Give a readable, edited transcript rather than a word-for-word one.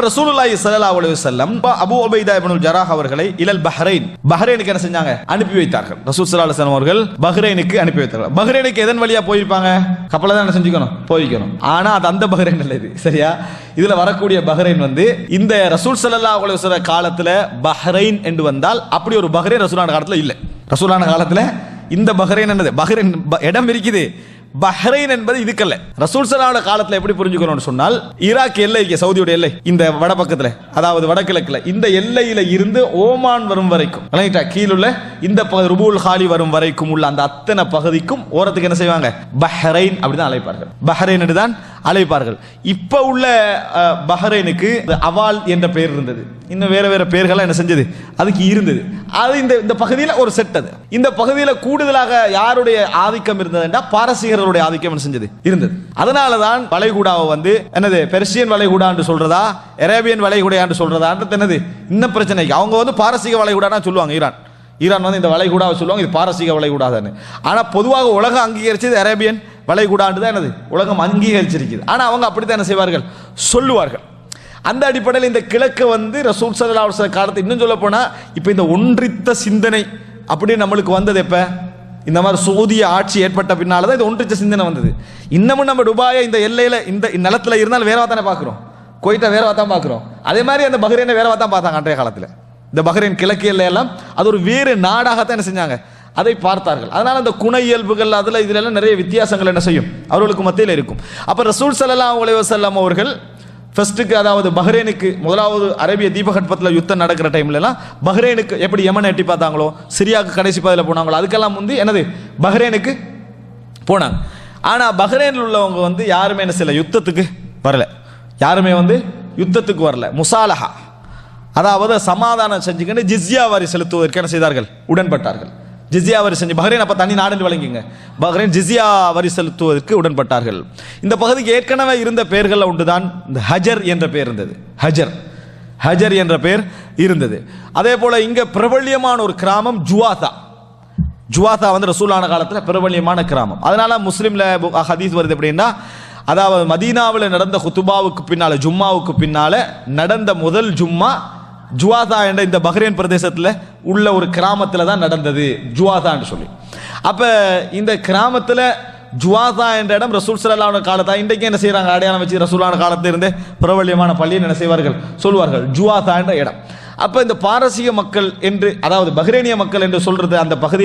ரசூலுல்லாஹி ஸல்லல்லாஹு அலைஹி வஸல்லம் அபூ உபைதா இப்னுல் ஜராஹ் அவர்களை இலல் பஹ்ரைன், பஹ்ரைனுக்கு என்ன செஞ்சாங்க? அனுப்பி வைத்தார்கள். ரசூல் ஸல்லல்லாஹு அலைஹி வஸல்லம் அவர்கள் பஹ்ரைனுக்கு அனுப்பி வைத்தார்கள். பஹ்ரைனுக்கு எதன் வழியா போயிருப்பாங்க? கப்பல தான் என்ன செஞ்சுக்கணும், போய்க்கணும். ஆனா அது அந்த பஹ்ரைன் இல்ல, இது சரியா? இதுல வரக்கூடிய பஹ்ரைன் வந்து இந்த ரசூல் ஸல்லல்லாஹு அலைஹி வஸல்லம் காலத்துல பஹ்ரைன் என்று வந்தால் அப்படி ஒரு பஹ்ரைன் ரசூலுல்லாஹ் காலத்துல இல்ல. ரசூலுல்லாஹ் காலத்துல இந்த பஹ்ரைன் என்னது? பஹ்ரைன் இடம் இருக்குது. பஹ்ரைன் என்பது இதுக்கல்ல. ரசூல் ஸல்லல்லாஹு காலத்துல எப்படி புரிஞ்சுக்கணும்னு சொன்னால், ஈராக் எல்லை, சவுதியோட எல்லை, இந்த வட பக்கத்துல, அதாவது வடகிழக்குல, இந்த எல்லையில இருந்து ஓமான் வரும் வரைக்கும், கீழுள்ள இந்த ருபுல் ஹாலி வரும் வரைக்கும் உள்ள அந்த அத்தனை பகுதிக்கும் ஓரத்துக்கு என்ன செய்வாங்க? பஹ்ரைன் அப்படிதான் அழைப்பார்கள். பஹ்ரைன் என்று தான் அழைப்பார்கள். இப்ப உள்ள பஹ்ரைனுக்கு அவால் என்ற பெயர் இருந்தது. இன்னும் வேற வேற பெயர்கள் என்ன செஞ்சது அதுக்கு இருந்தது. அது இந்த பகுதியில் ஒரு செட். அது இந்த பகுதியில் கூடுதலாக யாருடைய ஆதிக்கம் இருந்ததுன்னா பாரசீகர்களுடைய ஆதிக்கம் என்ன செஞ்சது இருந்தது. அதனாலதான் வளைகுடாவை வந்து என்னது பெர்சியன் வளைகுடா என்று சொல்றதா, அரேபியன் வளைகுடா என்று சொல்றதான்றது என்னது இன்னும் பிரச்சனைக்கு. அவங்க வந்து பாரசீக வளைகுடா சொல்லுவாங்க. ஈரான் வந்து இந்த வளைகுடாவை சொல்லுவாங்க, இது பாரசீக வளைகுடா தான். ஆனா பொதுவாக உலகம் அங்கீகரிச்சது அரேபியன் வளைகுடான்னு தான் என்னது உலகம் அங்கீகரிச்சிருக்குது. ஆனா அவங்க அப்படித்தான் என்ன செய்வார்கள், சொல்லுவார்கள். அந்த அடிப்படையில் இந்த கிழக்கு வந்து ரசூல் ஸல்லல்லாஹு அலைஹி வஸல்லம் காலத்தை இன்னும் சொல்ல போனா இப்ப இந்த ஒன்றித்த சிந்தனை அப்படி நம்மளுக்கு வந்தது எப்ப? இந்த மாதிரி சவுதிய ஆட்சி ஏற்பட்ட பின்னால்தான் இது ஒன்றித்த சிந்தனை வந்தது. இன்னமும் நம்ம துபாயை இந்த எல்லையில இந்த நிலத்துல இருந்தாலும் வேறவா தானே பார்க்கிறோம், குவைத்தை வேறவா தான் பார்க்கிறோம். அதே மாதிரி அந்த பஹ்ரைனை வேறவா தான் பார்த்தாங்க அன்றைய காலத்தில். இந்த பஹ்ரைன் கிழக்கு எல்லையெல்லாம் அது ஒரு வேறு நாடாகத்தான் என்ன செஞ்சாங்க, அதை பார்த்தார்கள். அதனால அந்த குண இயல்புகள் அதுல இதுல எல்லாம் நிறைய வித்தியாசங்கள் என்ன செய்யும் அவர்களுக்கு மத்தியில் இருக்கும். அப்ப ரசூல் ஸல்லல்லாஹு அலைஹி வஸல்லம் அவர்கள் ஃபர்ஸ்ட்டுக்கு, அதாவது பஹ்ரைனுக்கு முதலாவது அரேபிய தீபகற்பத்தில் யுத்தம் நடக்கிற டைம்ல எல்லாம் பஹ்ரைனுக்கு எப்படி யமனை எட்டி பார்த்தாங்களோ, சிரியாவுக்கு கடைசி பதில போனாங்களோ, அதுக்கெல்லாம் முந்தி என்னது பஹ்ரைனுக்கு போனாங்க. ஆனா பஹ்ரைனில் உள்ளவங்க வந்து யாருமே என்ன செய்யல, யுத்தத்துக்கு வரல. யாருமே வந்து யுத்தத்துக்கு வரல. முசாலஹா, அதாவது சமாதானம் செஞ்சுக்கிட்டு ஜிஸ்யா வரி செலுத்துவதற்கு என்ன செய்தார்கள், உடன்பட்டார்கள். ஜிஸ்யா வரி செஞ்சு பஹ்ரைன் அப்ப தனி நாடு வழங்கிங்க, பஹ்ரைன் ஜிஸ்யா வரி செலுத்துவதற்கு உடன்பட்டார்கள். இந்த பகுதிக்கு ஏற்கனவே இருந்த பெயர்கள் ஒன்றுதான் இந்த ஹஜர் என்ற பெயர் இருந்தது. ஹஜர் என்ற பெயர் இருந்தது. அதே போல இங்க பிரபல்யமான ஒரு கிராமம் ஜுவாதா வந்து ரசூலான காலத்தில் பிரபல்யமான கிராமம். அதனால முஸ்லிம்ல ஹதீஸ் வருது எப்படின்னா, அதாவது மதீனாவில் நடந்த குத்துபாவுக்கு பின்னால, ஜும்மாவுக்கு பின்னால நடந்த முதல் ஜும்மா ஜுவாதா என்ற இந்த பஹ்ரைன் பிரதேசத்தில் உள்ள ஒரு கிராமத்தில் தான் நடந்தது, ஜுவாதான்னு சொல்லி. அப்ப இந்த கிராமத்தில் ஜுவாதா என்ற இடம் ரசூல் ஸல்லல்லாஹு அலைஹி காலத்தா இன்றைக்கு என்ன செய்யறாங்க, அடையாளம் வச்சு ரசூலான காலத்தில் இருந்தே பிரபல்யமான பள்ளியை என்ன செய்வார்கள், சொல்வார்கள் ஜுவாதா என்ற இடம். அப்ப இந்த பாரசீக மக்கள் என்று, அதாவது பஹ்ரைனிய மக்கள் என்று சொல்றது அந்த பகுதியில்